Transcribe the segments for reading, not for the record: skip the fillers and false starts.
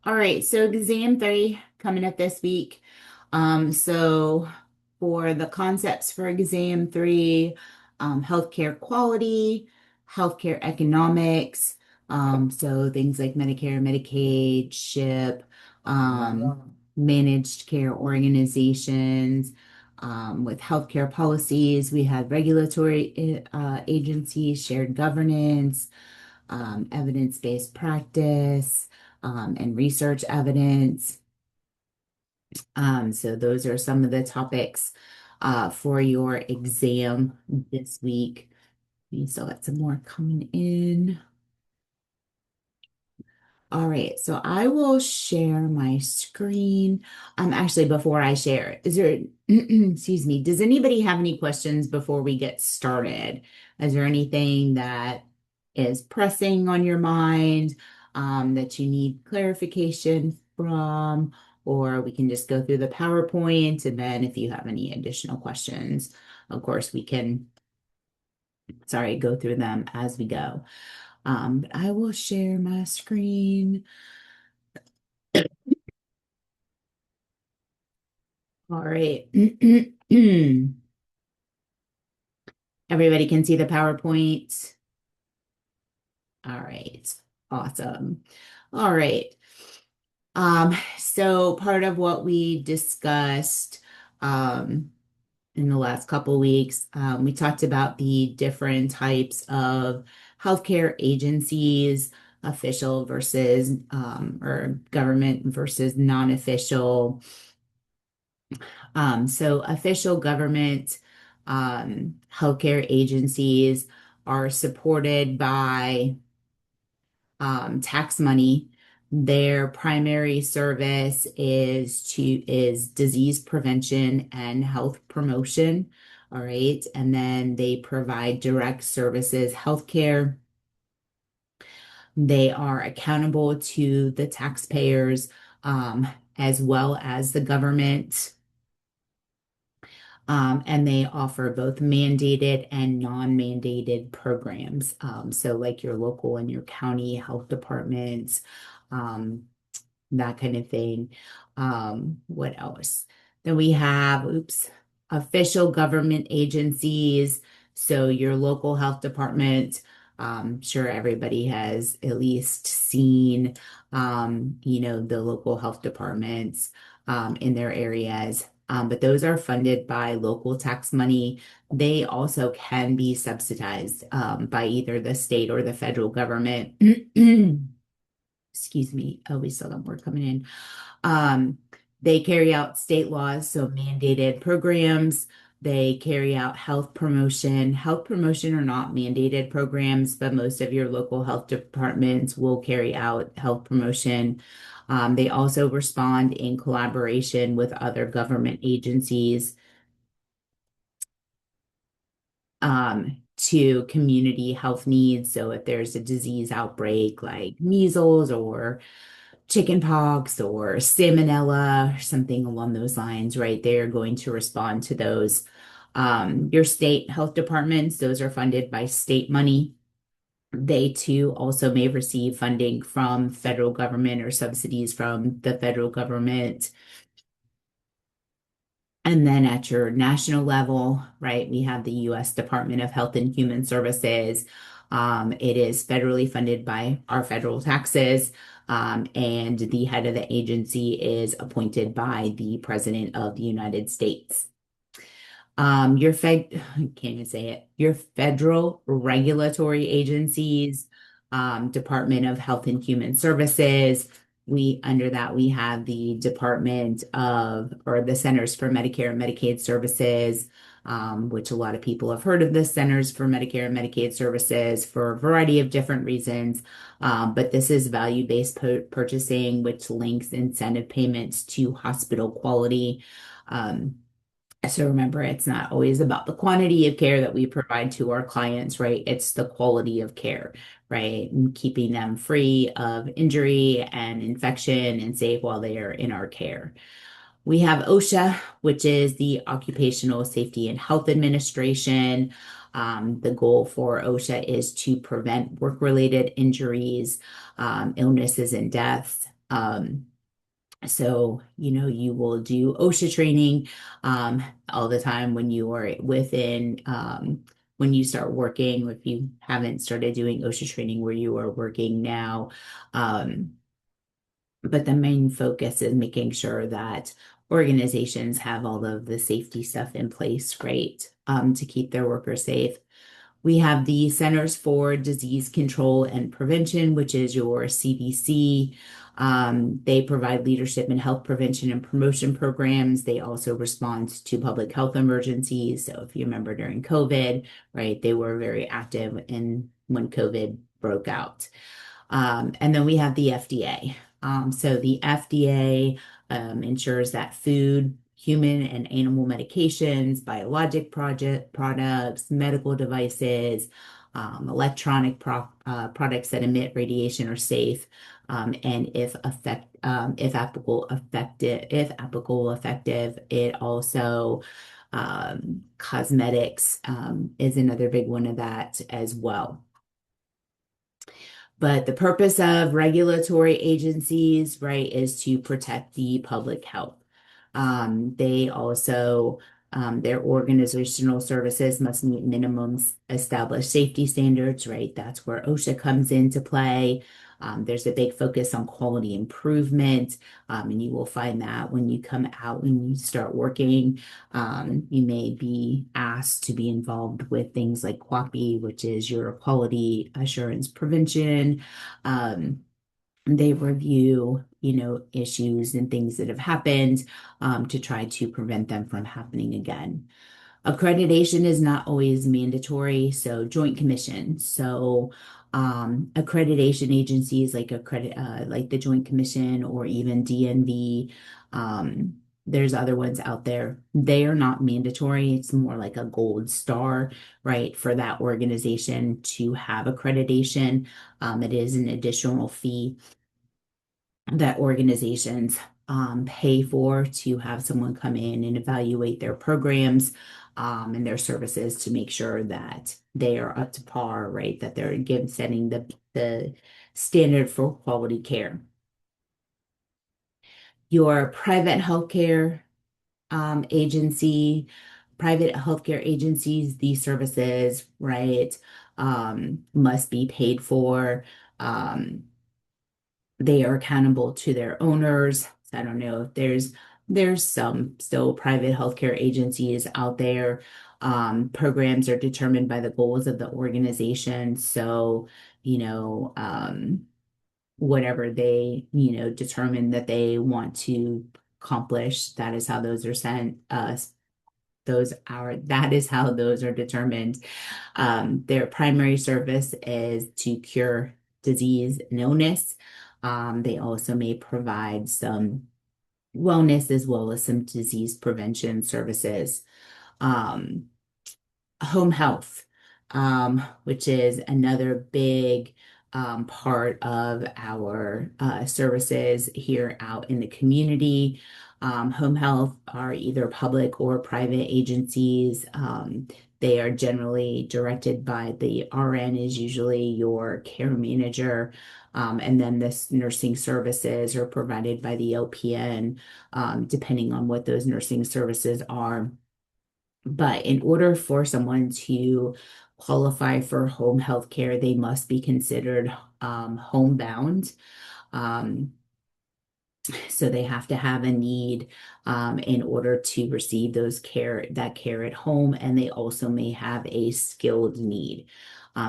All right, so exam three coming up this week. So for the concepts for exam three, healthcare quality, healthcare economics, so things like Medicare, Medicaid, SHIP, managed care organizations, with healthcare policies, we have regulatory agencies, shared governance, evidence-based practice, and research evidence. So those are some of the topics for your exam this week. We still got some more coming in. All right, so I will share my screen. Actually, before I share, is there, excuse me, does anybody have any questions before we get started? Is there anything that is pressing on your mind, that you need clarification from, or we can just go through the PowerPoint, and then if you have any additional questions, of course, we can, sorry, go through them as we go. But I will share my screen. All right. Everybody can see the PowerPoint. All right. Awesome. All right. So part of what we discussed in the last couple weeks, we talked about the different types of healthcare agencies, official versus or government versus non-official. So official government healthcare agencies are supported by tax money. Their primary service is disease prevention and health promotion. All right. And then they provide direct services, healthcare. They are accountable to the taxpayers, as well as the government. And they offer both mandated and non-mandated programs. So like your local and your county health departments, um, that kind of thing. What else? Then we have, official government agencies. So your local health department, sure everybody has at least seen, the local health departments, in their areas. But those are funded by local tax money. They also can be subsidized, by either the state or the federal government. Excuse me. Oh, we still got more coming in. Um, they carry out state laws, so mandated programs. They carry out health promotion. Health promotion are not mandated programs, but most of your local health departments will carry out health promotion. They also respond in collaboration with other government agencies, to community health needs. So if there's a disease outbreak like measles or chickenpox or salmonella or something along those lines, right? They are going to respond to those. Your state health departments, those are funded by state money. They too also may receive funding from federal government or subsidies from the federal government. And then at your national level, right, we have the U.S. Department of Health and Human Services. It is federally funded by our federal taxes, and the head of the agency is appointed by the President of the United States. I can't even say it, your federal regulatory agencies, Department of Health and Human Services. Under that, we have the Department of, or the Centers for Medicare and Medicaid Services, which a lot of people have heard of the Centers for Medicare and Medicaid Services for a variety of different reasons. But this is value-based purchasing, which links incentive payments to hospital quality. So remember, it's not always about the quantity of care that we provide to our clients, right? It's the quality of care, right? And keeping them free of injury and infection and safe while they are in our care. We have OSHA, which is the Occupational Safety and Health Administration. The goal for OSHA is to prevent work-related injuries, illnesses, and deaths. Um, so, you will do OSHA training all the time when you are when you start working, if you haven't started doing OSHA training where you are working now. Um, but the main focus is making sure that organizations have all of the safety stuff in place, right, to keep their workers safe. We have the Centers for Disease Control and Prevention, which is your CDC. They provide leadership in health prevention and promotion programs. They also respond to public health emergencies. So if you remember during COVID, right, they were very active in when COVID broke out. And then we have the FDA. So the FDA ensures that food, human and animal medications, biologic products, medical devices, electronic products that emit radiation are safe, and if applicable, effective. It also cosmetics is another big one of that as well. But the purpose of regulatory agencies, right, is to protect the public health. They also, their organizational services must meet minimum established safety standards, right? That's where OSHA comes into play. There's a big focus on quality improvement, and you will find that when you come out, when you start working, you may be asked to be involved with things like QAPI, which is your quality assurance prevention. Um, they review, issues and things that have happened, to try to prevent them from happening again. Accreditation is not always mandatory, so Joint Commission. So accreditation agencies like the Joint Commission or even DNV, there's other ones out there. They are not mandatory. It's more like a gold star, right, for that organization to have accreditation. It is an additional fee that organizations pay for to have someone come in and evaluate their programs and their services to make sure that they are up to par, right? That they're setting the standard for quality care. Your agency, private healthcare agencies, these services, right, must be paid for. Um, they are accountable to their owners. So I don't know if there's some still private healthcare agencies out there. Programs are determined by the goals of the organization. So, whatever they, determine that they want to accomplish, that is how those are sent. That is how those are determined. Their primary service is to cure disease and illness. They also may provide some wellness as well as some disease prevention services. Um, Home health, which is another big part of our services here out in the community. Home health are either public or private agencies. They are generally directed by the RN is usually your care manager. And then this nursing services are provided by the LPN, depending on what those nursing services are. But in order for someone to qualify for home health care, they must be considered homebound. Um, so they have to have a need in order to receive that care at home, and they also may have a skilled need.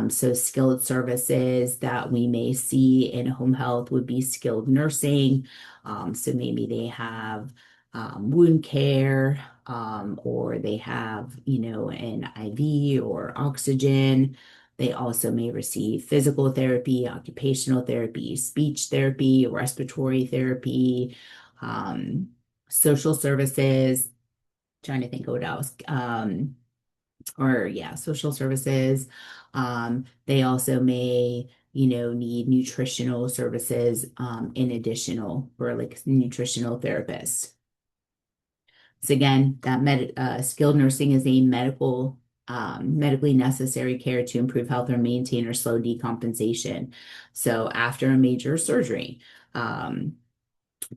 So skilled services that we may see in home health would be skilled nursing. So maybe they have wound care, or they have, an IV or oxygen. They also may receive physical therapy, occupational therapy, speech therapy, respiratory therapy, um, social services. Trying to think of what else. Or yeah, social services. They also may, need nutritional services, in additional for like nutritional therapists. So again, that skilled nursing is a medically necessary care to improve health or maintain or slow decompensation. So after a major surgery,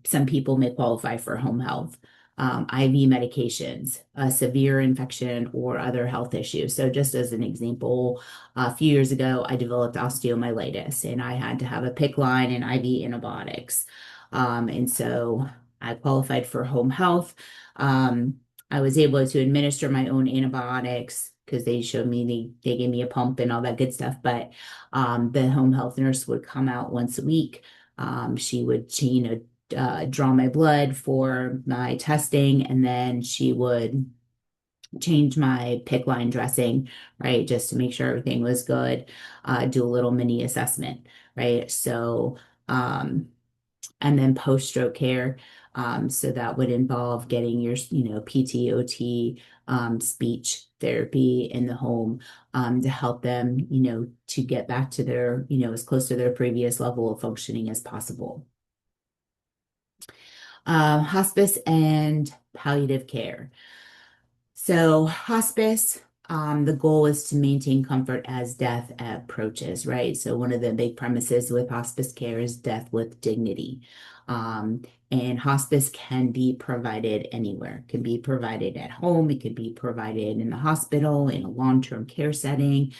Some people may qualify for home health, IV medications, a severe infection, or other health issues. So, just as an example, a few years ago, I developed osteomyelitis and I had to have a PICC line and IV antibiotics. And so I qualified for home health. I was able to administer my own antibiotics because they showed me, they gave me a pump and all that good stuff. But the home health nurse would come out once a week. She would, draw my blood for my testing, and then she would change my PICC line dressing, right, just to make sure everything was good, do a little mini assessment, right? So, and then post-stroke care. So that would involve getting your, PTOT, speech therapy in the home, to help them, to get back to their, as close to their previous level of functioning as possible. Hospice and palliative care. So, hospice, the goal is to maintain comfort as death approaches, right? So, one of the big premises with hospice care is death with dignity. Um, and hospice can be provided anywhere. It can be provided at home, it could be provided in the hospital, in a long-term care setting.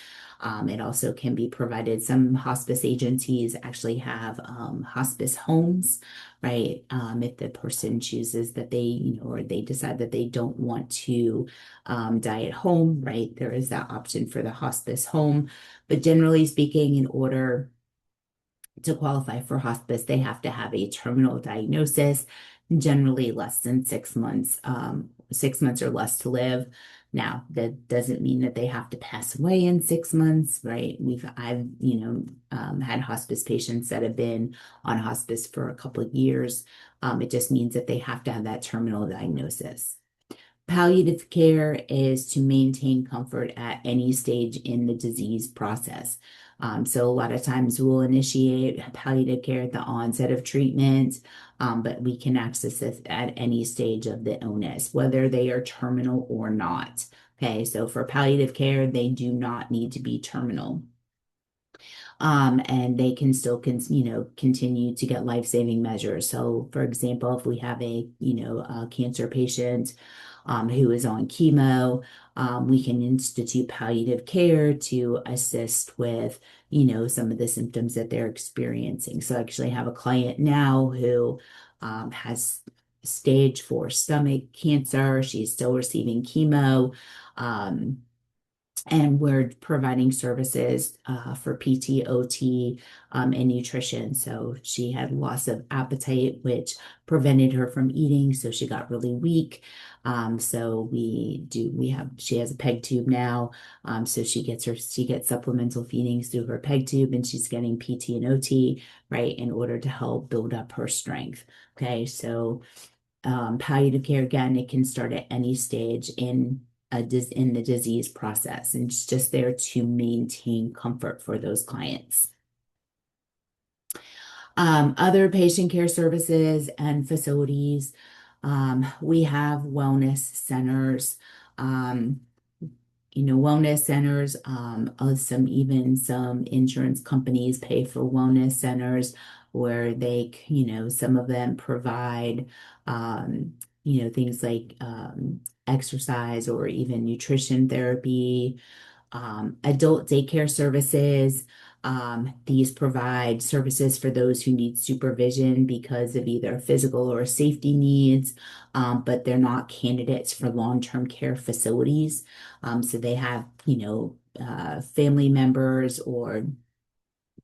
It also can be provided. Some hospice agencies actually have hospice homes, right? If the person chooses that they, or they decide that they don't want to die at home, right? There is that option for the hospice home. But generally speaking, in order to qualify for hospice, they have to have a terminal diagnosis, generally less than 6 months, 6 months or less to live. Now, that doesn't mean that they have to pass away in 6 months, right? I've, had hospice patients that have been on hospice for a couple of years. It just means that they have to have that terminal diagnosis. Palliative care is to maintain comfort at any stage in the disease process. So a lot of times we'll initiate palliative care at the onset of treatment, but we can access this at any stage of the illness, whether they are terminal or not. Okay, so for palliative care, they do not need to be terminal. And they can still continue to get life-saving measures. So, for example, if we have a cancer patient who is on chemo, we can institute palliative care to assist with, some of the symptoms that they're experiencing. So, I actually have a client now who has stage 4 stomach cancer. She's still receiving chemo. Um, and we're providing services for PTOT and nutrition. So she had loss of appetite, which prevented her from eating. So she got really weak. So she has a peg tube now. So she gets supplemental feedings through her peg tube, and she's getting PT and OT, right, in order to help build up her strength. Okay, so palliative care, again, it can start at any stage in the disease process, and it's just there to maintain comfort for those clients. Other patient care services and facilities, we have wellness centers. Um, Wellness centers, some insurance companies pay for wellness centers where some of them provide, things like exercise or even nutrition therapy, adult daycare services. These provide services for those who need supervision because of either physical or safety needs, but they're not candidates for long-term care facilities. So they have, family members or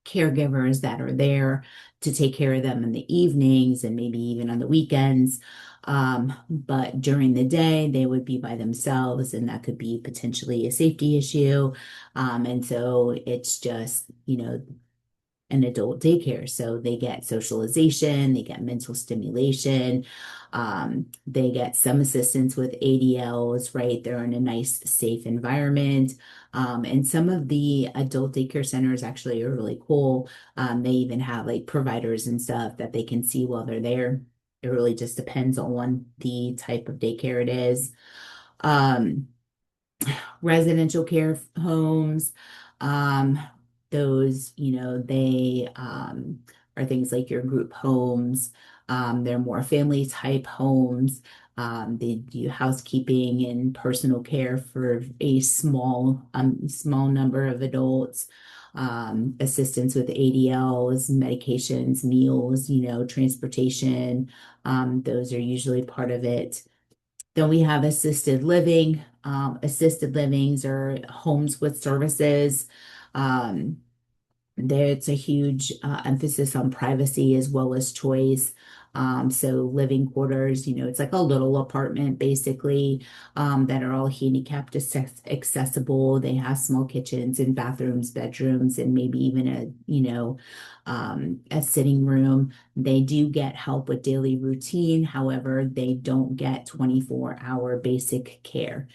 caregivers that are there to take care of them in the evenings and maybe even on the weekends. But during the day, they would be by themselves, and that could be potentially a safety issue. And so it's just, an adult daycare. So they get socialization, they get mental stimulation, they get some assistance with ADLs, right? They're in a nice, safe environment. And some of the adult daycare centers actually are really cool. They even have like providers and stuff that they can see while they're there. It really just depends on the type of daycare it is. Um, Residential care homes. Um, those, they are things like your group homes. They're more family type homes. They do housekeeping and personal care for a small number of adults. Assistance with ADLs, medications, meals, transportation. Those are usually part of it. Then we have assisted living. Assisted livings are homes with services. Um, There's a huge emphasis on privacy as well as choice. So living quarters, it's like a little apartment basically, that are all handicapped accessible. They have small kitchens and bathrooms, bedrooms, and maybe even a sitting room. They do get help with daily routine. However, they don't get 24-hour basic care.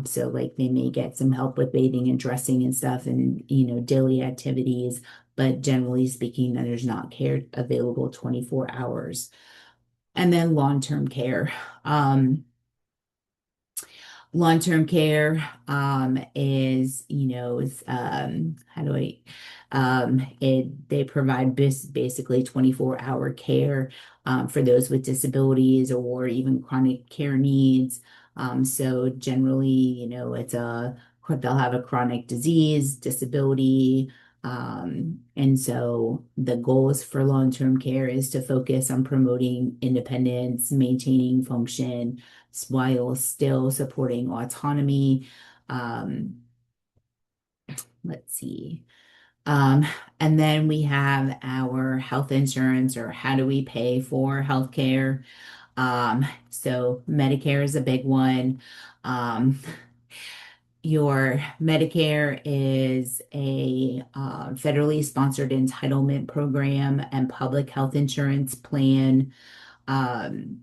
So like they may get some help with bathing and dressing and stuff and, daily activities, but generally speaking, there's not care available 24 hours. And then long-term care. Long-term care is, how do I, they provide basically 24-hour care for those with disabilities or even chronic care needs. So generally, they'll have a chronic disease, disability. And so the goals for long-term care is to focus on promoting independence, maintaining function, while still supporting autonomy. Um, let's see. Um, and then we have our health insurance, or how do we pay for healthcare? So Medicare is a big one. Um, your Medicare is a federally sponsored entitlement program and public health insurance plan. Um,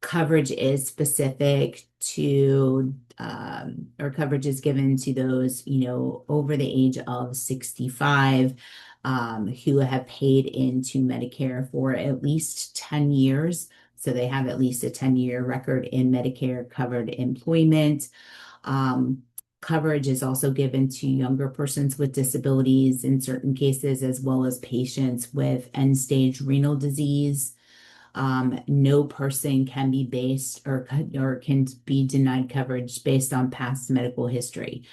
Coverage is specific to, or coverage is given to those, over the age of 65, who have paid into Medicare for at least 10 years. So they have at least a 10-year record in Medicare covered employment. Um, Coverage is also given to younger persons with disabilities in certain cases, as well as patients with end-stage renal disease. No person can be based or can be denied coverage based on past medical history.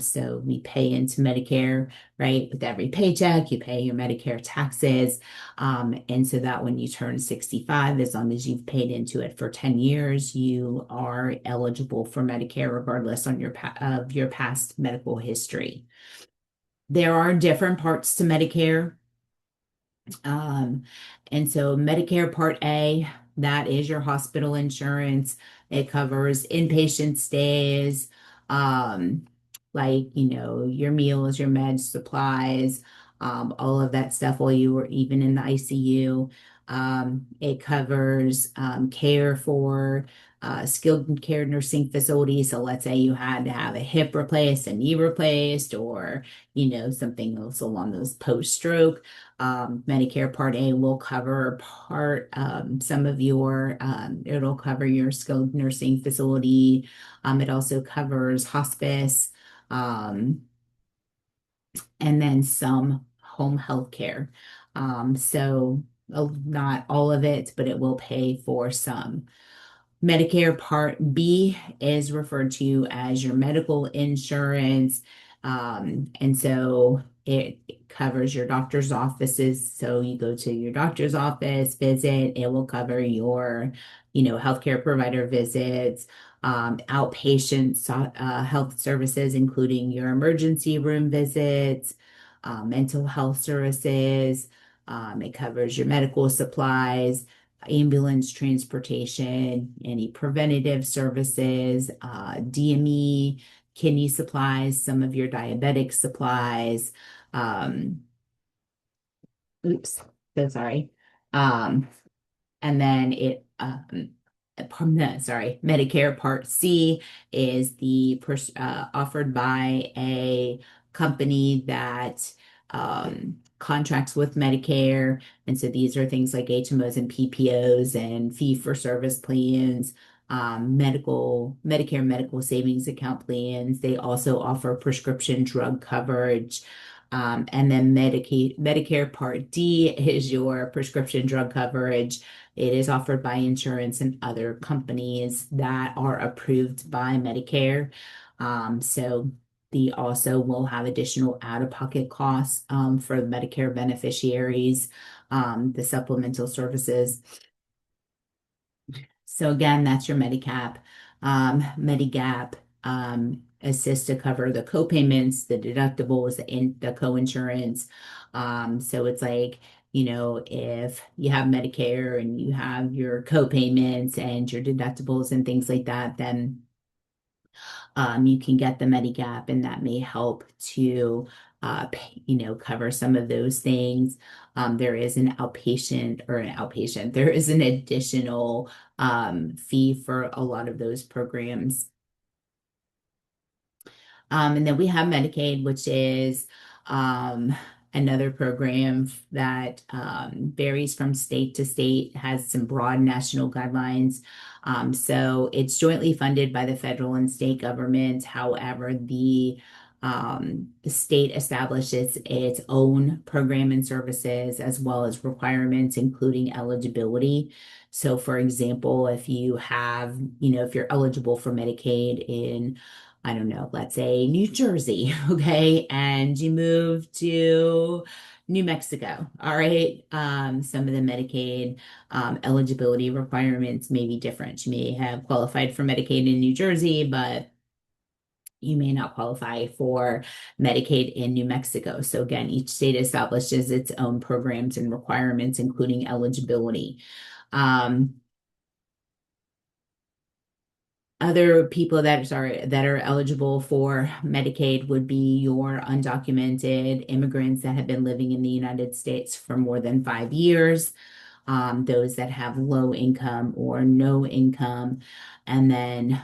So we pay into Medicare, right? With every paycheck, you pay your Medicare taxes. And so that when you turn 65, as long as you've paid into it for 10 years, you are eligible for Medicare regardless of your past medical history. There are different parts to Medicare. Um, and so Medicare Part A, that is your hospital insurance. It covers inpatient stays, um, like, your meals, your meds, supplies, all of that stuff while you were even in the ICU. It covers care for skilled care nursing facilities. So let's say you had to have a hip replaced, a knee replaced, or, something else along those post-stroke. Medicare Part A will cover it'll cover your skilled nursing facility. It also covers hospice, um, and then some home health care. So not all of it, but it will pay for some. Medicare Part B is referred to as your medical insurance. And so it covers your doctor's offices. So you go to your doctor's office visit, it will cover your, healthcare provider visits, outpatient health services, including your emergency room visits, mental health services. It covers your medical supplies, ambulance transportation, any preventative services, DME, kidney supplies, some of your diabetic supplies. Um, oops, so sorry. Um, and then Medicare Part C is offered by a company that contracts with Medicare. And so these are things like HMOs and PPOs and fee-for-service plans, Medicare medical savings account plans. They also offer prescription drug coverage. And then Medicare Part D is your prescription drug coverage. It is offered by insurance and other companies that are approved by Medicare. So the also will have additional out-of-pocket costs for Medicare beneficiaries, the supplemental services. So again, that's your Medicap. Medigap assists to cover the co-payments, the deductibles, the co-insurance. So it's like, if you have Medicare and you have your co-payments and your deductibles and things like that, then you can get the Medigap, and that may help to, cover some of those things. There is an outpatient, there is an additional fee for a lot of those programs. And then we have Medicaid, which is um, another program that varies from state to state, has some broad national guidelines. So it's jointly funded by the federal and state government. However, the state establishes its own program and services as well as requirements, including eligibility. So, for example, if you're eligible for Medicaid in, I don't know, let's say New Jersey, okay, and you move to New Mexico, all right. Some of the Medicaid eligibility requirements may be different. You may have qualified for Medicaid in New Jersey, but you may not qualify for Medicaid in New Mexico. So again, each state establishes its own programs and requirements, including eligibility. Um, Other people that are eligible for Medicaid would be your undocumented immigrants that have been living in the United States for more than 5 years, those that have low income or no income, and then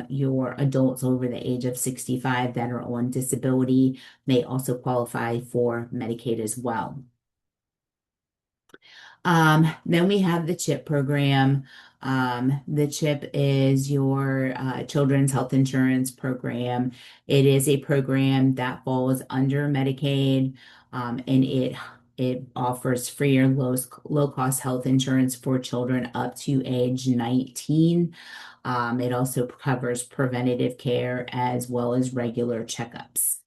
your adults over the age of 65 that are on disability may also qualify for Medicaid as well. Then we have the CHIP program. The CHIP is your children's health insurance program. It is a program that falls under Medicaid, and it offers free or low cost health insurance for children up to age 19. It also covers preventative care as well as regular checkups.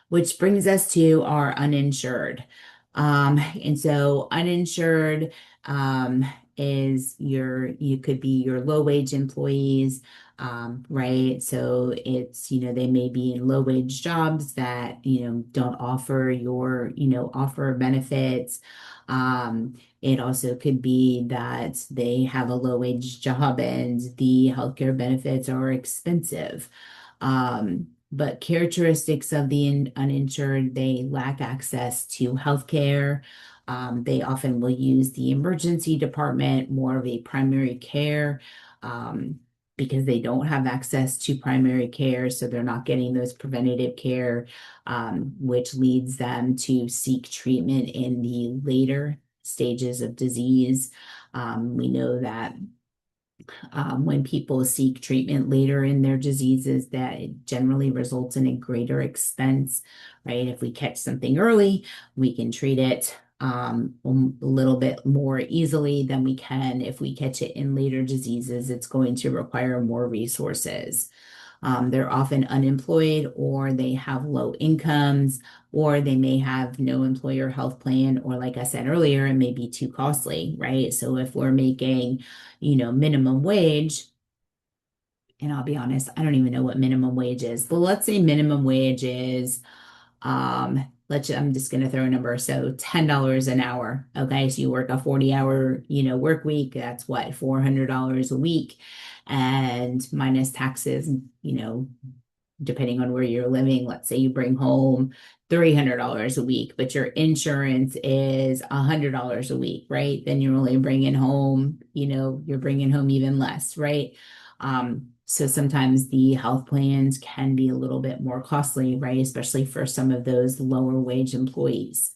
Which brings us to our uninsured. And so uninsured you could be your low wage employees, right? So they may be in low wage jobs that, don't offer benefits. It also could be that they have a low wage job and the healthcare benefits are expensive. But characteristics of the uninsured, they lack access to healthcare. They often will use the emergency department, more of a primary care, um, because they don't have access to primary care, so they're not getting those preventative care, which leads them to seek treatment in the later stages of disease. We know that when people seek treatment later in their diseases, that it generally results in a greater expense, right? If we catch something early, we can treat it a little bit more easily than we can if we catch it in later diseases. It's going to require more resources. They're often unemployed or they have low incomes or they may have no employer health plan, or like I said earlier, it may be too costly, right? So if we're making, minimum wage, and I'll be honest, I don't even know what minimum wage is, but let's say minimum wage is I'm just going to throw a number. So $10 an hour. Okay. So you work a 40-hour, work week. That's what, $400 a week, and minus taxes, depending on where you're living. Let's say you bring home $300 a week, but your insurance is $100 a week, right? Then you're only bringing home, you're bringing home even less, right? So sometimes the health plans can be a little bit more costly, right? Especially for some of those lower wage employees.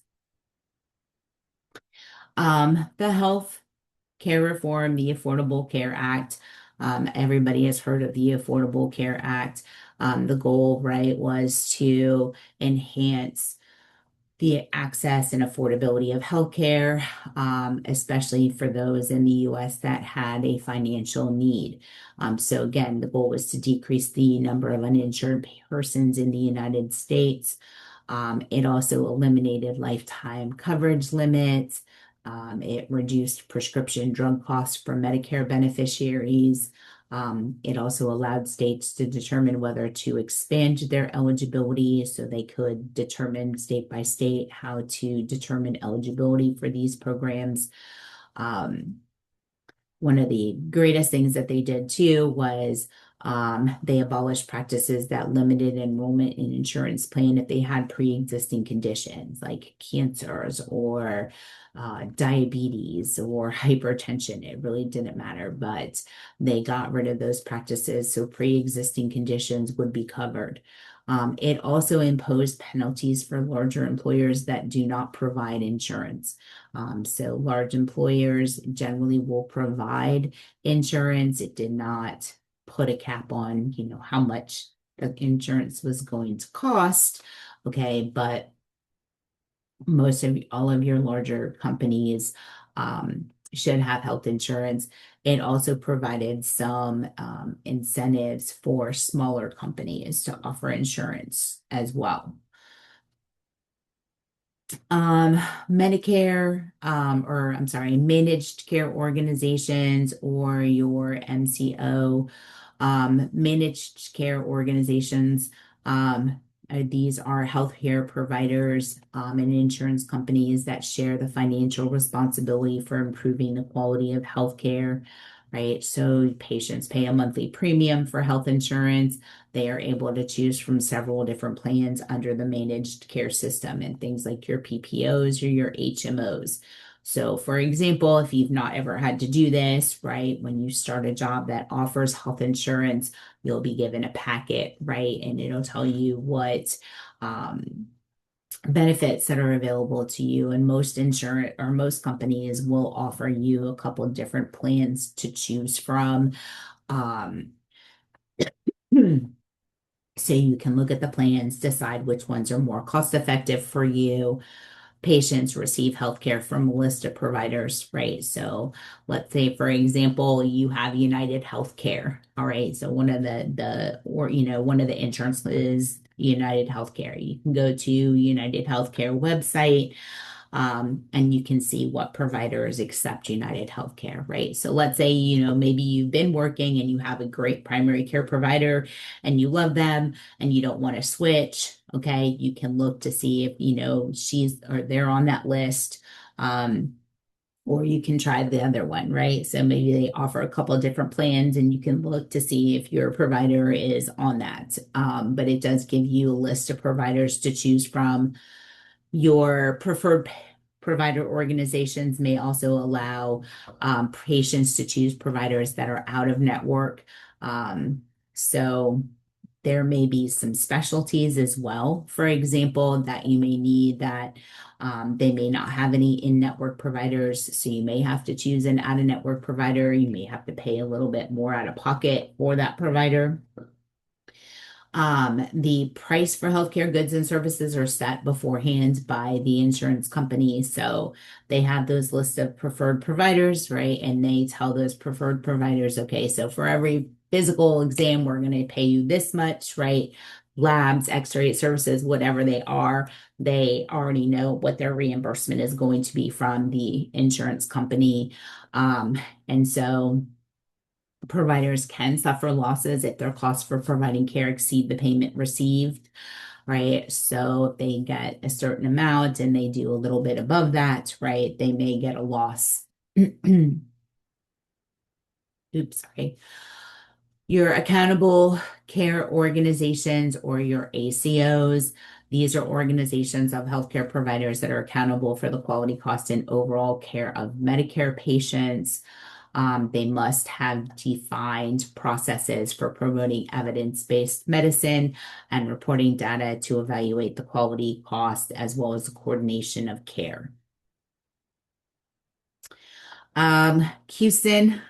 The health care reform, the Affordable Care Act, Everybody has heard of the Affordable Care Act. The goal, right, was to enhance the access and affordability of healthcare, especially for those in the US that had a financial need. So again, the goal was to decrease the number of uninsured persons in the United States. It also eliminated lifetime coverage limits. It reduced prescription drug costs for Medicare beneficiaries. It also allowed states to determine whether to expand their eligibility so they could determine state by state how to determine eligibility for these programs. Um, One of the greatest things that they did too was they abolished practices that limited enrollment in insurance plan if they had pre-existing conditions like cancers or diabetes or hypertension. It really didn't matter, but they got rid of those practices so pre-existing conditions would be covered. It also imposed penalties for larger employers that do not provide insurance. So large employers generally will provide insurance. It did not put a cap on, how much the insurance was going to cost. Okay, but most of all of your larger companies should have health insurance. It also provided some incentives for smaller companies to offer insurance as well. Medicare, or I'm sorry, managed care organizations or your MCO, managed care organizations. These are healthcare providers, and insurance companies that share the financial responsibility for improving the quality of healthcare, right? So patients pay a monthly premium for health insurance. They are able to choose from several different plans under the managed care system and things like your PPOs or your HMOs. So, for example, if you've not ever had to do this, right, when you start a job that offers health insurance, you'll be given a packet, right, and it'll tell you what benefits that are available to you. And most insurance or most companies will offer you a couple of different plans to choose from. Um, So you can look at the plans, decide which ones are more cost effective for you. Patients receive healthcare from a list of providers, right? So let's say, for example, you have United Healthcare. All right. So one of one of the insurance is United Healthcare. You can go to United Healthcare website, and you can see what providers accept United Healthcare, right? So let's say, maybe you've been working and you have a great primary care provider and you love them and you don't want to switch. Okay. You can look to see if, she's or they're on that list. Or you can try the other one, right? So maybe they offer a couple of different plans and you can look to see if your provider is on that. But it does give you a list of providers to choose from. Your preferred provider organizations may also allow patients to choose providers that are out of network. So there may be some specialties as well, for example, that you may need that they may not have any in-network providers. So you may have to choose an out-of-network provider. You may have to pay a little bit more out of pocket for that provider. The price for healthcare goods and services are set beforehand by the insurance company. So they have those lists of preferred providers, right? And they tell those preferred providers, okay, so for every physical exam, we're going to pay you this much, right? Labs, x-ray services, whatever they already know what their reimbursement is going to be from the insurance company. And so providers can suffer losses if their costs for providing care exceed the payment received, right? So if they get a certain amount and they do a little bit above that, right, they may get a loss. Oops, sorry. Your accountable care organizations or your ACOs. These are organizations of healthcare providers that are accountable for the quality, cost, and overall care of Medicare patients. They must have defined processes for promoting evidence-based medicine and reporting data to evaluate the quality, cost, as well as the coordination of care. Houston,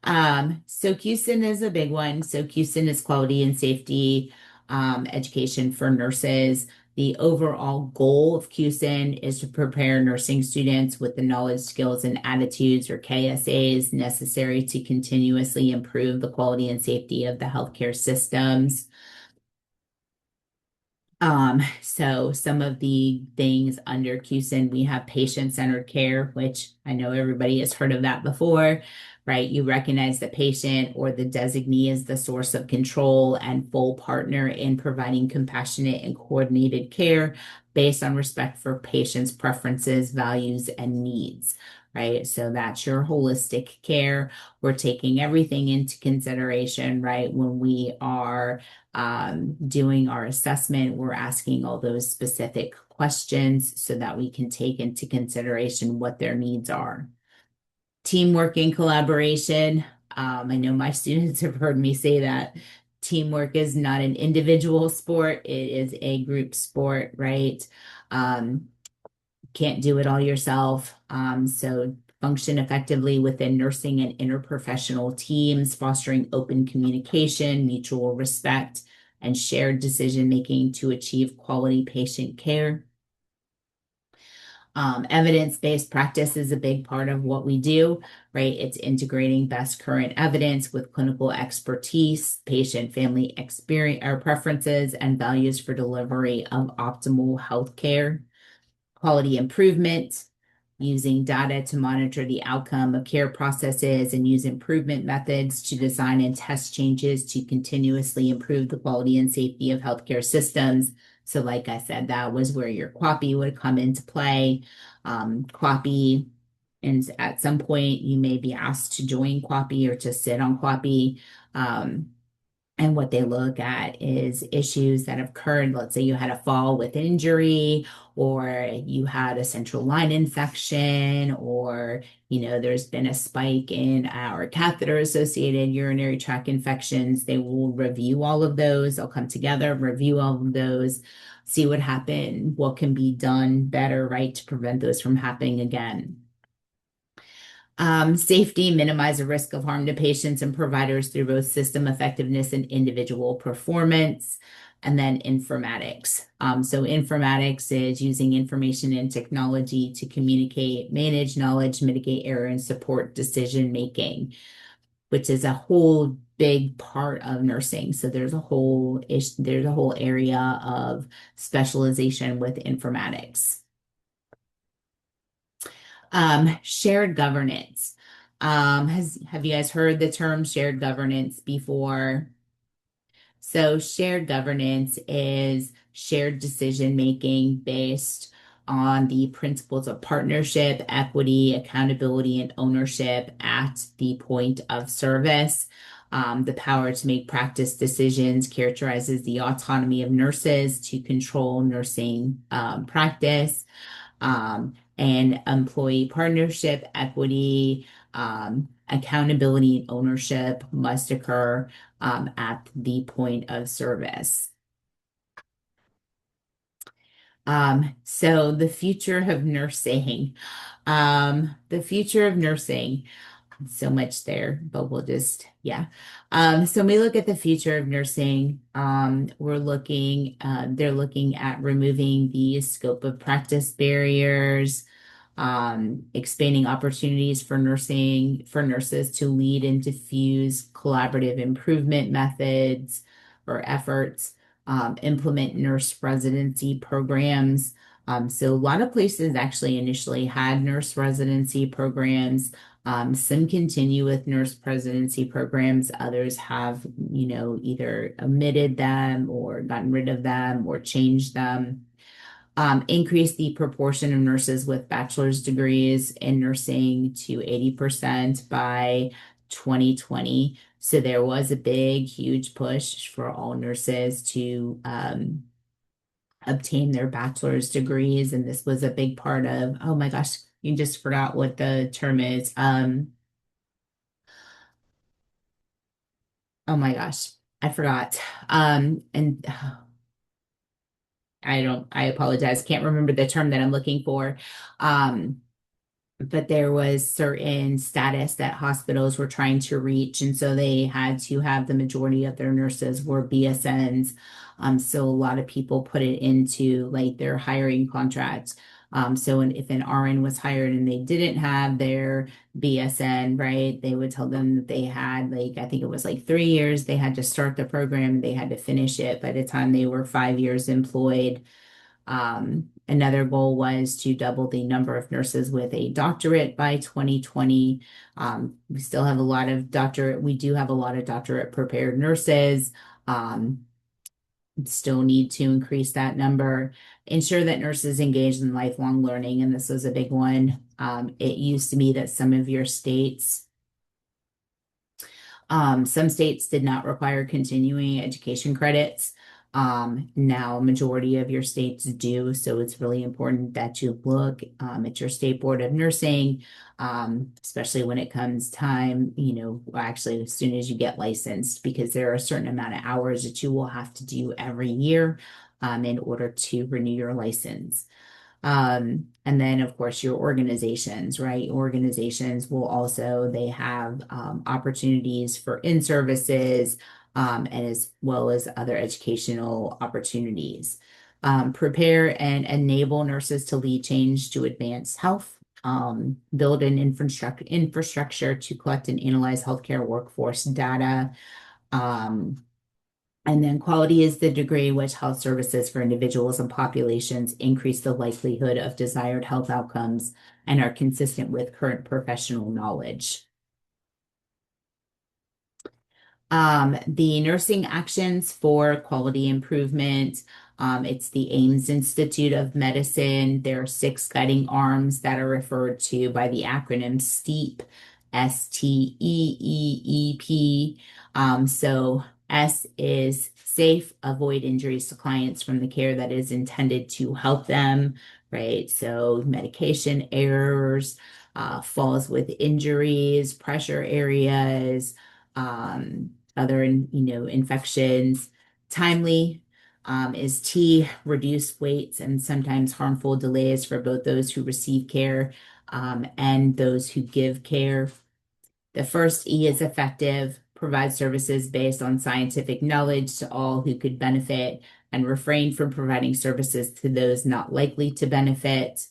So CUSIN is a big one. So CUSIN is quality and safety education for nurses. The overall goal of CUSIN is to prepare nursing students with the knowledge, skills, and attitudes, or KSAs, necessary to continuously improve the quality and safety of the healthcare systems. So some of the things under CUSIN, we have patient-centered care, which I know everybody has heard of that before, right? You recognize the patient or the designee as the source of control and full partner in providing compassionate and coordinated care based on respect for patients' preferences, values, and needs, right? So that's your holistic care. We're taking everything into consideration, right? When we are doing our assessment, we're asking all those specific questions so that we can take into consideration what their needs are. Teamwork and collaboration. I know my students have heard me say that teamwork is not an individual sport, it is a group sport, right? Um, can't do it all yourself. So function effectively within nursing and interprofessional teams, fostering open communication, mutual respect, and shared decision making to achieve quality patient care. Evidence-based practice is a big part of what we do, right? It's integrating best current evidence with clinical expertise, patient family experience or preferences, and values for delivery of optimal health care. Quality improvement, using data to monitor the outcome of care processes and use improvement methods to design and test changes to continuously improve the quality and safety of healthcare systems. So, like I said, that was where your QAPI would come into play. QAPI, and at some point, you may be asked to join QAPI or to sit on QAPI. And what they look at is issues that have occurred. Let's say you had a fall with injury, or you had a central line infection, or, there's been a spike in our catheter associated urinary tract infections. They will review all of those. They'll come together, review all of those, see what happened, what can be done better, right, to prevent those from happening again. Safety, minimize the risk of harm to patients and providers through both system effectiveness and individual performance. And then informatics. So informatics is using information and technology to communicate, manage knowledge, mitigate error, and support decision making, which is a whole big part of nursing. So there's a whole area of specialization with informatics. Shared governance. Have you guys heard the term shared governance before? So shared governance is shared decision making based on the principles of partnership, equity, accountability, and ownership at the point of service. The power to make practice decisions characterizes the autonomy of nurses to control nursing practice. And employee partnership, equity, accountability, and ownership must occur at the point of service. So the future of nursing. The future of nursing. So much there, but we'll just, yeah. So when we look at the future of nursing, they're looking at removing the scope of practice barriers, expanding opportunities for nurses to lead and diffuse collaborative improvement methods or efforts, implement nurse residency programs. So a lot of places actually initially had nurse residency programs. Some continue with nurse residency programs. Others have, either omitted them or gotten rid of them or changed them. Increase the proportion of nurses with bachelor's degrees in nursing to 80% by 2020. So there was a big, huge push for all nurses to obtain their bachelor's degrees. And this was a big part of, oh my gosh, you just forgot what the term is. Oh my gosh, I forgot. And I apologize. Can't remember the term that I'm looking for. Um, but there was certain status that hospitals were trying to reach, and so they had to have the majority of their nurses were BSNs. So a lot of people put it into like their hiring contracts. So if an RN was hired and they didn't have their BSN, right, they would tell them that they had like, I think it was like 3 years, they had to start the program, they had to finish it by the time they were 5 years employed. Another goal was to double the number of nurses with a doctorate by 2020. We still have a lot of doctorate, we do have a lot of doctorate prepared nurses. Um, Still need to increase that number. Ensure that nurses engage in lifelong learning, and this was a big one. It used to be that some states did not require continuing education credits. Now, majority of your states do, so it's really important that you look at your state board of nursing, especially when it comes time, actually as soon as you get licensed, because there are a certain amount of hours that you will have to do every year in order to renew your license. And then of course your organizations, right? Organizations will also, they have opportunities for in-services and as well as other educational opportunities. Prepare and enable nurses to lead change to advance health. Build an infrastructure to collect and analyze healthcare workforce data. Um, and then quality is the degree in which health services for individuals and populations increase the likelihood of desired health outcomes and are consistent with current professional knowledge. The nursing actions for quality improvement. It's the Ames Institute of Medicine. There are 6 guiding arms that are referred to by the acronym STEEP, STEEEP. So S is safe, avoid injuries to clients from the care that is intended to help them, right? So medication errors, falls with injuries, pressure areas, other, infections. Timely is T, reduce waits and sometimes harmful delays for both those who receive care and those who give care. The first E is effective, provide services based on scientific knowledge to all who could benefit and refrain from providing services to those not likely to benefit.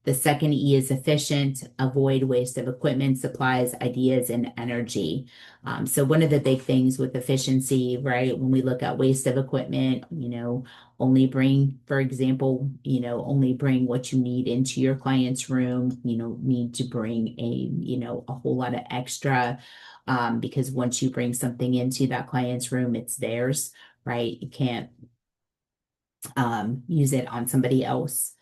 The second E is efficient, avoid waste of equipment, supplies, ideas, and energy. So one of the big things with efficiency, right, when we look at waste of equipment, only bring, for example, only bring what you need into your client's room. You don't need to bring a whole lot of extra, because once you bring something into that client's room, it's theirs, right? You can't use it on somebody else.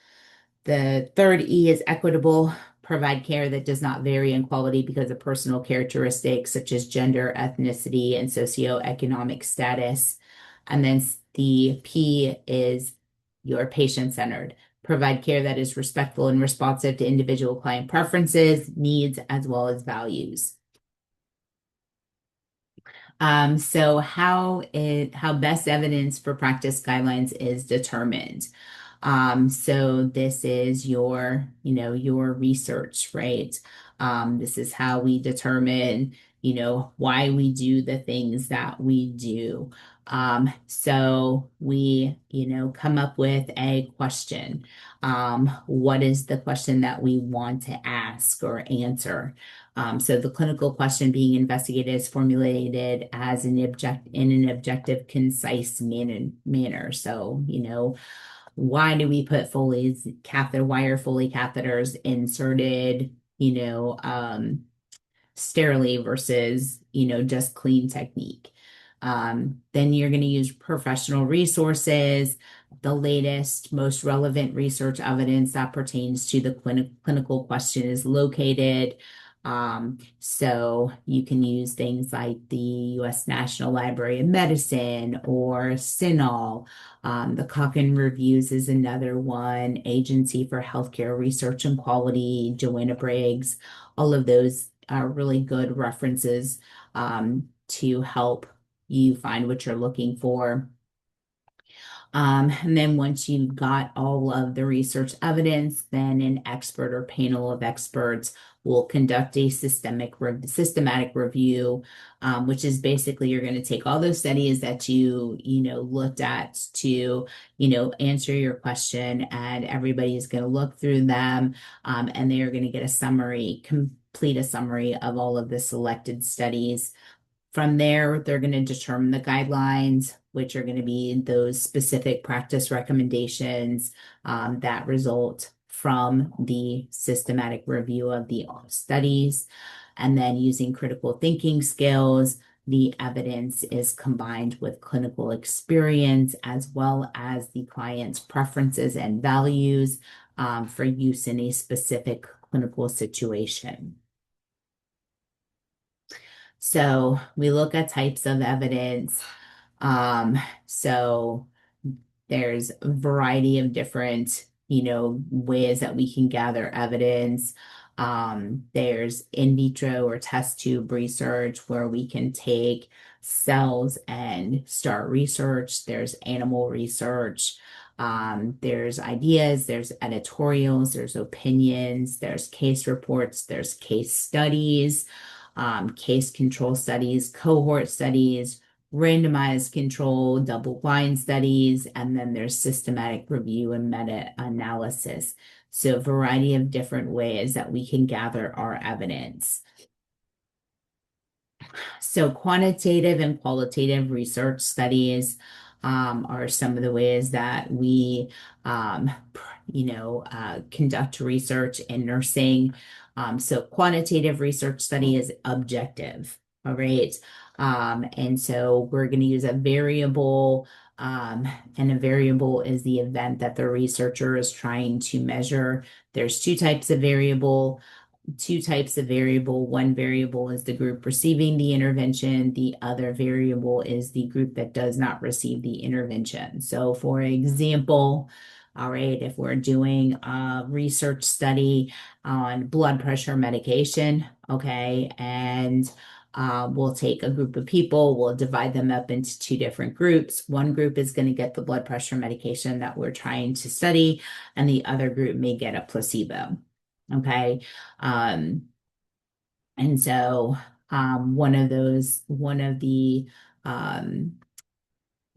The third E is equitable, provide care that does not vary in quality because of personal characteristics such as gender, ethnicity, and socioeconomic status. And then the P is your patient-centered. Provide care that is respectful and responsive to individual client preferences, needs, as well as values. So how best evidence for practice guidelines is determined. So this is your research, right? This is how we determine, why we do the things that we do. So we, come up with a question. What is the question that we want to ask or answer? So the clinical question being investigated is formulated as in an objective, concise manner. So, why do we put why are Foley catheters inserted, sterilely versus, just clean technique? Then you're going to use professional resources, the latest, most relevant research evidence that pertains to the clinical question is located. So you can use things like the U.S. National Library of Medicine or CINAHL. The Cochrane Reviews is another one, Agency for Healthcare Research and Quality, Joanna Briggs. All of those are really good references to help you find what you're looking for. And then once you've got all of the research evidence, then an expert or panel of experts will conduct a systematic review, which is basically you're going to take all those studies that you looked at to, answer your question, and everybody is going to look through them, and they are going to get a summary, complete a summary of all of the selected studies. From there, they're going to determine the guidelines, which are going to be those specific practice recommendations that result from the systematic review of the studies. And then using critical thinking skills, the evidence is combined with clinical experience as well as the client's preferences and values for use in a specific clinical situation. So we look at types of evidence. So there's a variety of different, ways that we can gather evidence. There's in vitro or test tube research where we can take cells and start research. There's animal research. There's ideas, there's editorials, there's opinions, there's case reports, there's case studies, case control studies, cohort studies, randomized control, double-blind studies, and then there's systematic review and meta-analysis. So a variety of different ways that we can gather our evidence. So quantitative and qualitative research studies are some of the ways that we, conduct research in nursing. So quantitative research study is objective, all right? And so we're going to use a variable, and a variable is the event that the researcher is trying to measure. There's two types of variable. One variable is the group receiving the intervention. The other variable is the group that does not receive the intervention. So for example, all right, if we're doing a research study on blood pressure medication, okay, and we'll take a group of people, we'll divide them up into two different groups. One group is going to get the blood pressure medication that we're trying to study, and the other group may get a placebo. Okay. And so one of the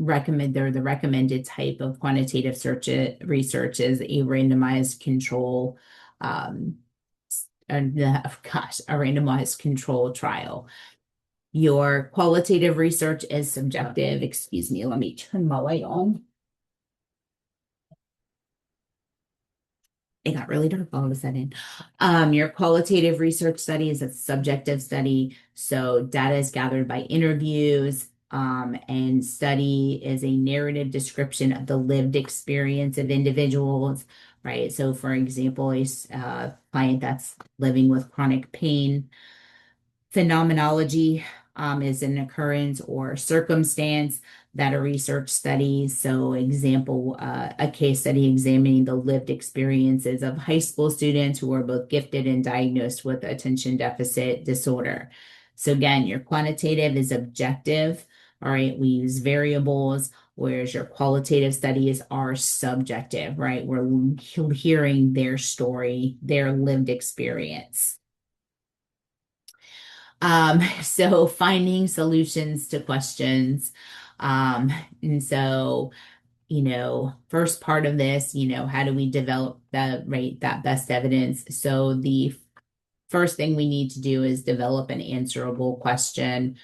the recommended type of quantitative research is a randomized control, a randomized control trial. Your qualitative research is subjective. Excuse me, let me turn my light on. It got really dark all of a sudden. Your qualitative research study is a subjective study. So data is gathered by interviews, and study is a narrative description of the lived experience of individuals, right? So for example, a client that's living with chronic pain. Phenomenology is an occurrence or circumstance that a research study. So example, a case study examining the lived experiences of high school students who are both gifted and diagnosed with attention deficit disorder. So again, your quantitative is objective. All right, we use variables, whereas your qualitative studies are subjective, right? We're hearing their story, their lived experience. So finding solutions to questions. And so, first part of this, how do we develop that best evidence? So the first thing we need to do is develop an answerable question.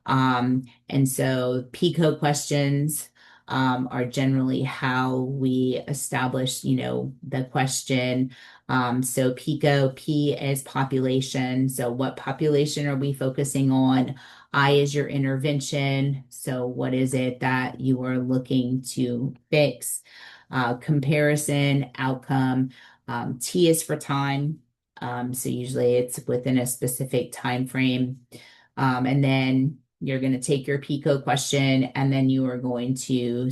And so PICO questions are generally how we establish, the question. So PICO, P is population. So what population are we focusing on? I is your intervention. So what is it that you are looking to fix? Comparison, outcome. T is for time. So usually it's within a specific time frame. And then you're going to take your PICO question and then you are going to,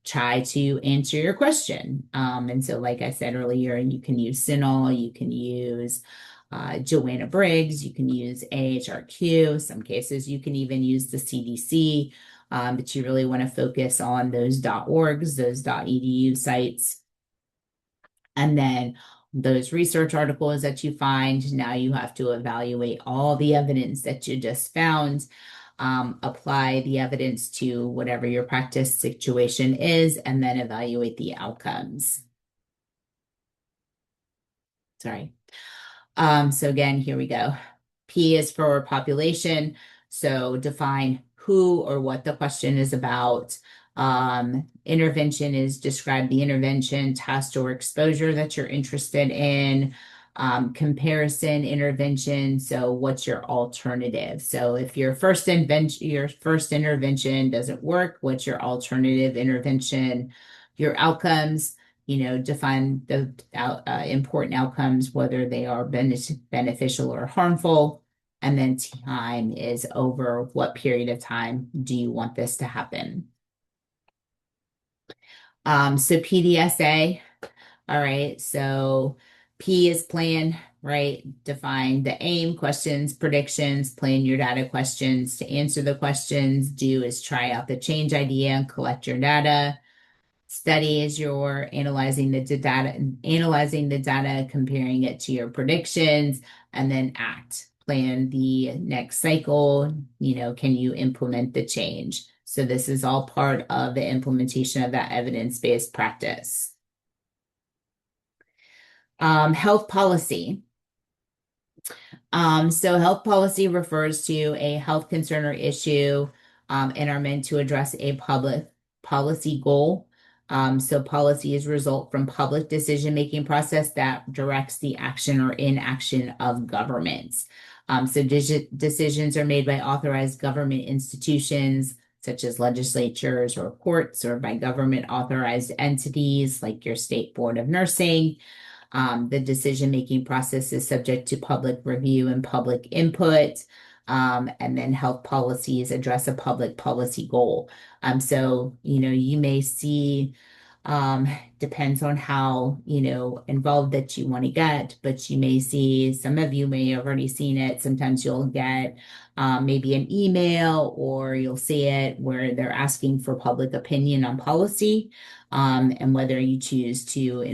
try to answer your question. And so, like I said earlier, you can use CINAHL, you can use Joanna Briggs, you can use AHRQ. Some cases you can even use the CDC. but you really want to focus on those .orgs, those .edu sites. And then those research articles that you find, now you have to evaluate all the evidence that you just found, apply the evidence to whatever your practice situation is, and then evaluate the outcomes. Sorry. So again, here we go. P is for population. So define who or what the question is about. Intervention is describe the intervention, test, or exposure that you're interested in. Comparison intervention. So what's your alternative? So if your first intervention doesn't work, what's your alternative intervention? Your outcomes, define the important outcomes, whether they are beneficial or harmful. And then time is over what period of time do you want this to happen? So PDSA, all right. So P is plan, right? Define the aim, questions, predictions, plan your data questions to answer the questions. Do is try out the change idea and collect your data. Study is your analyzing the data, comparing it to your predictions, and then act. Plan the next cycle. Can you implement the change? So this is all part of the implementation of that evidence-based practice. Health policy. So health policy refers to a health concern or issue, and are meant to address a public policy goal. So policy is result from public decision-making process that directs the action or inaction of governments. So decisions are made by authorized government institutions, such as legislatures or courts, or by government authorized entities like your state board of nursing. The decision-making process is subject to public review and public input. And then health policies address a public policy goal. So, you may see, depends on how, involved that you want to get, but you may see, some of you may have already seen it. Sometimes you'll get maybe an email, or you'll see it where they're asking for public opinion on policy, and whether you choose to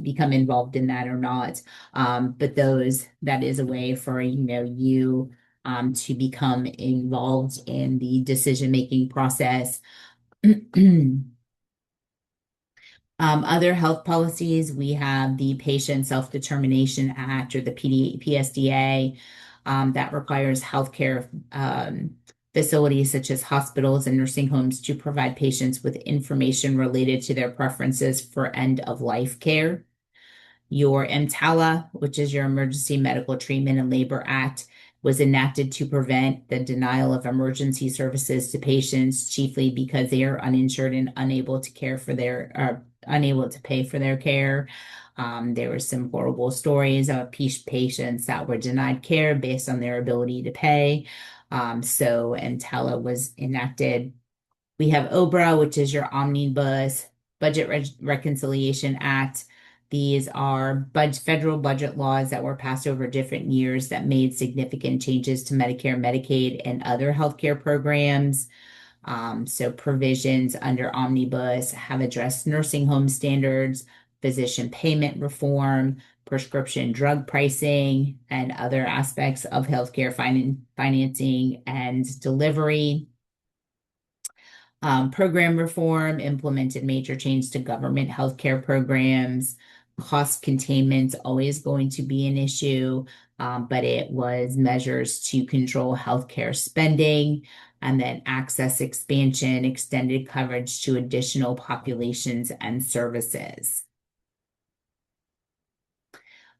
become involved in that or not. But that is a way for, you to become involved in the decision-making process. Other health policies, we have the Patient Self-Determination Act, or the PSDA, that requires healthcare facilities such as hospitals and nursing homes to provide patients with information related to their preferences for end-of-life care. Your EMTALA, which is your Emergency Medical Treatment and Labor Act, was enacted to prevent the denial of emergency services to patients, chiefly because they are uninsured and unable to pay for their care. There were some horrible stories of patients that were denied care based on their ability to pay. So EMTALA was enacted. We have OBRA, which is your Omnibus Budget Reconciliation Act. These are federal budget laws that were passed over different years that made significant changes to Medicare, Medicaid, and other healthcare programs. So provisions under Omnibus have addressed nursing home standards, physician payment reform, prescription drug pricing, and other aspects of healthcare financing and delivery. Program reform implemented major change to government healthcare programs. Cost containment is always going to be an issue, but it was measures to control healthcare spending, and then access expansion, extended coverage to additional populations and services.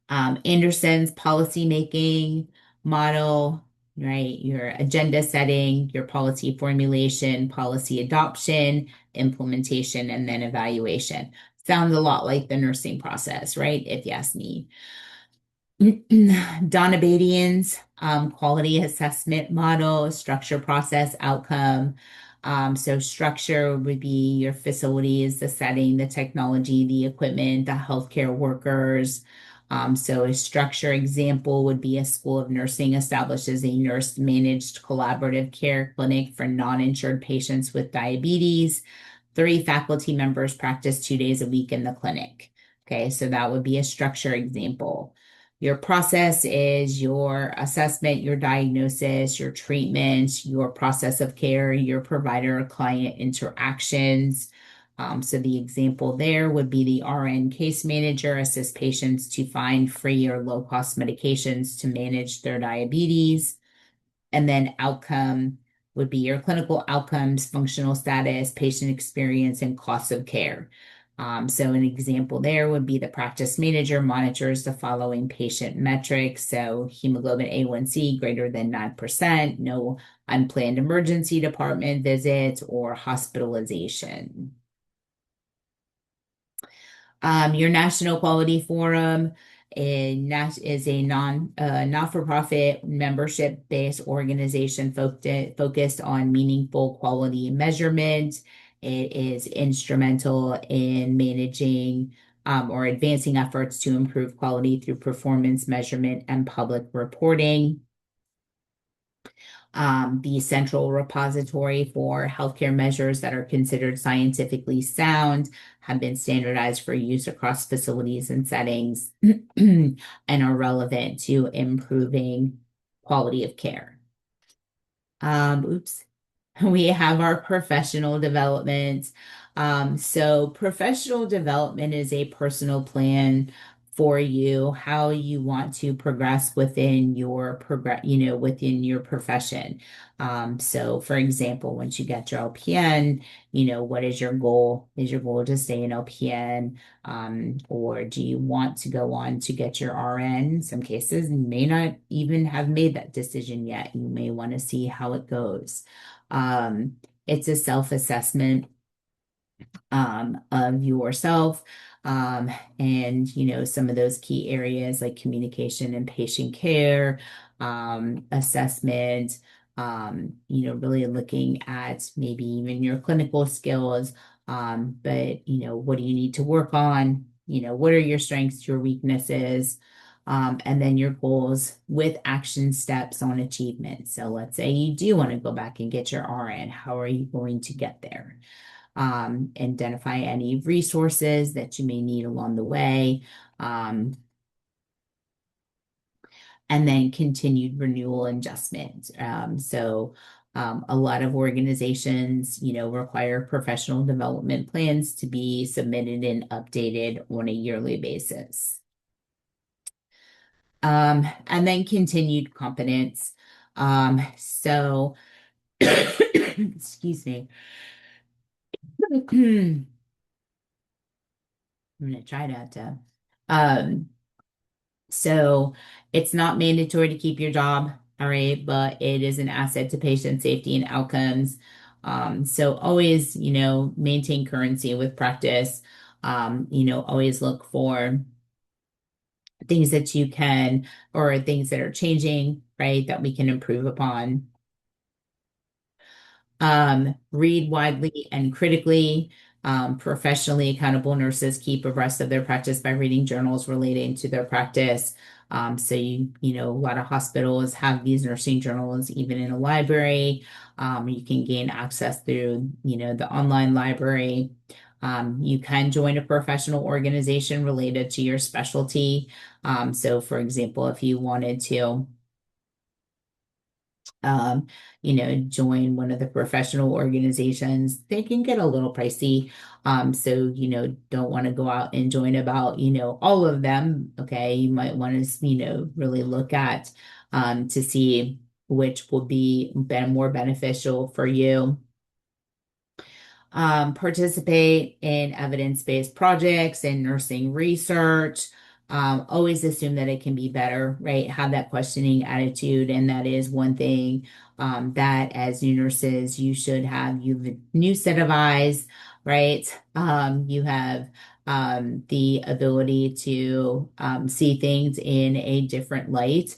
Anderson's policymaking model, right? Your agenda setting, your policy formulation, policy adoption, implementation, and then evaluation. Sounds a lot like the nursing process, right? If you ask me. Donna Badian's quality assessment model, structure, process, outcome. So structure would be your facilities, the setting, the technology, the equipment, the healthcare workers. So a structure example would be a school of nursing establishes a nurse-managed collaborative care clinic for non-insured patients with diabetes. 3 faculty members practice 2 days a week in the clinic. Okay, so that would be a structure example. Your process is your assessment, your diagnosis, your treatment, your process of care, your provider-client interactions. So the example there would be the RN case manager assists patients to find free or low-cost medications to manage their diabetes. And then outcome would be your clinical outcomes, functional status, patient experience, and cost of care. So an example there would be the practice manager monitors the following patient metrics. So hemoglobin A1C greater than 9%, no unplanned emergency department visits or hospitalization. Your National Quality Forum is a not-for-profit membership-based organization focused on meaningful quality measurement. It is instrumental in managing or advancing efforts to improve quality through performance measurement and public reporting. The central repository for healthcare measures that are considered scientifically sound have been standardized for use across facilities and settings and are relevant to improving quality of care. Oops. We have our professional development. So professional development is a personal plan for you, how you want to progress within your within your profession. So for example, once you get your LPN, what is your goal? Is your goal to stay an LPN? Or do you want to go on to get your RN? In some cases, you may not even have made that decision yet. You may want to see how it goes. It's a self-assessment of yourself. And some of those key areas like communication and patient care, assessment, really looking at maybe even your clinical skills. But what do you need to work on? What are your strengths, your weaknesses? And then your goals with action steps on achievement. So let's say you do want to go back and get your RN. How are you going to get there? Identify any resources that you may need along the way. And then continued renewal adjustment. A lot of organizations, require professional development plans to be submitted and updated on a yearly basis. And then continued competence. Excuse me. I'm going to try not to. So it's not mandatory to keep your job, all right, but it is an asset to patient safety and outcomes. So always, maintain currency with practice. Always look for things that you can or things that are changing, right, that we can improve upon. Read widely and critically. Professionally accountable nurses keep abreast of their practice by reading journals relating to their practice. So a lot of hospitals have these nursing journals even in a library. You can gain access through, the online library. You can join a professional organization related to your specialty. So for example, if you wanted to join one of the professional organizations, they can get a little pricey. So, don't want to go out and join about, all of them. Okay. You might want to, really look at, to see which will be more beneficial for you. Participate in evidence-based projects and nursing research. Always assume that it can be better, right? Have that questioning attitude. And that is one thing that as new nurses, you should have. You have a new set of eyes, right? You have the ability to see things in a different light.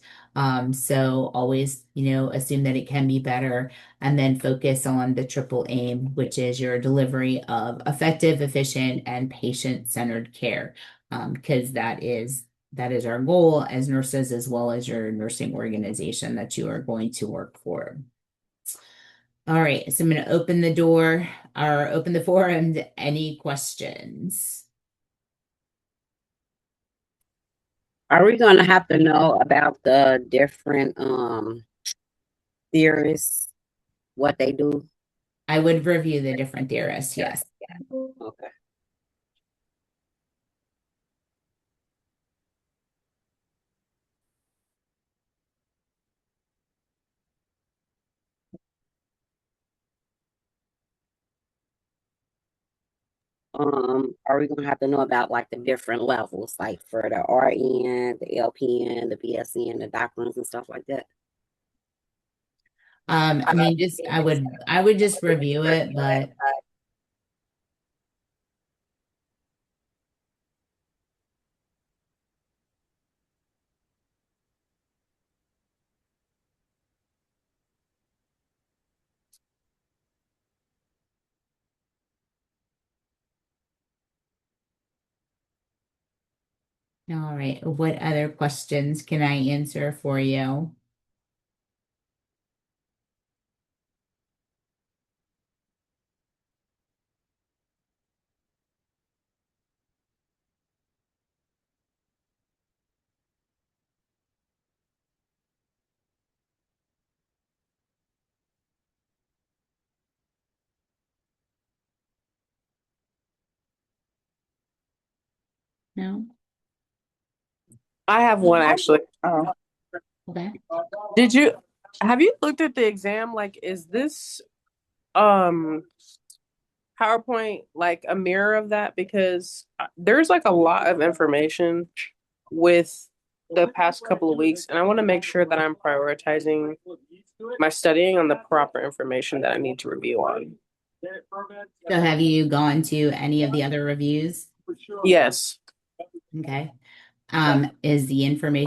So always, assume that it can be better and then focus on the triple aim, which is your delivery of effective, efficient, and patient-centered care, because that is that is our goal as nurses, as well as your nursing organization that you are going to work for. All right, so I'm going to open the door or open the forum to any questions. Are we gonna have to know about the different theorists, what they do? I would review the different theorists, yes. Okay. Are we gonna have to know about like the different levels, like for the RN, the LPN, the BSN, the doctors and stuff like that? I mean, just I would just review it, but all right. What other questions can I answer for you? No? I have one actually. Okay. Did you have you looked at the exam? Like, is this um PowerPoint like a mirror of that? Because there's like a lot of information with the past couple of weeks, and I want to make sure that I'm prioritizing my studying on the proper information that I need to review on. So have you gone to any of the other reviews? Yes. Okay. Is the information